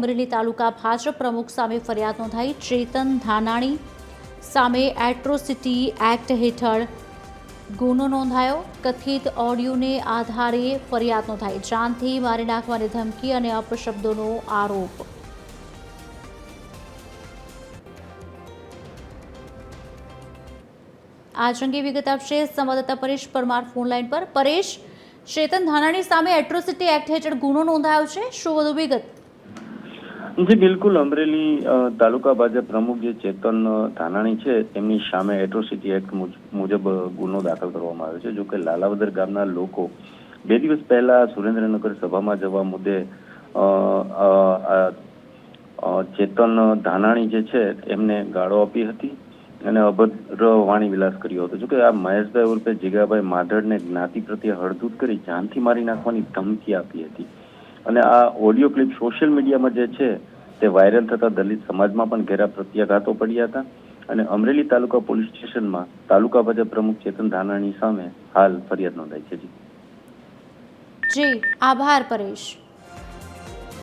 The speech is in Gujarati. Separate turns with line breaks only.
અમરેલી તાલુકા ભાજપ પ્રમુખ સામે ફરિયાદ નોંધાઈ। ચેતન ધાનાણી સામે એટ્રોસિટી એક્ટ હેઠળ ગુનો નોંધાયો। કથિત ઓડિયોને આધારે ફરિયાદ નોંધાઈ। જાનથી મારી નાખવાની ધમકી અને અપશબ્દોનો આરોપ। आज अंगे विगत आपसे संवाददाता परेश परमार फोन लाइन पर। परेश, चेतन धानाणी सामे एट्रोसिटी एक्ट हेठळ गुनो नोंधायो छे, शुं वधु विगत?
जी बिल्कुल, अमरेली तालुका भाजप प्रमुख जे चेतन धानाणी छे તેમની સામે એટ્રોસિટી એક્ટ મુજબ ગુનો દાખલ કરવામાં આવ્યો છે। જો કે લાલાવદર ગામના લોકો 2 દિવસ પહેલા સુરેન્દ્રનગર સભામાં જવા મુદ્દે ચેતન ધાનાણી જે છે એમને ગાળો આપી હતી અને અભદ્ર વાણી વિલાસ કર્યો હતો। જો કે આ મહેશભાઈ ઉર્ફે જીગાભાઈ માધડને જ્ઞાતિ પ્રત્યે હળધૂત કરી જાનથી મારી નાખવાની ધમકી આપી હતી અને આ ઓડિયો ક્લિપ સોશિયલ મીડિયામાં જે છે તે વાયરલ થતા દલિત સમાજમાં પણ ઘેરા પ્રત્યાઘાતો પડ્યા હતા અને અમરેલી તાલુકા પોલીસ સ્ટેશનમાં તાલુકા ભાજપ પ્રમુખ ચેતન ધાનાણી સામે હાલ ફરિયાદ નોંધાઈ છે।
જી, આભાર પરેશ।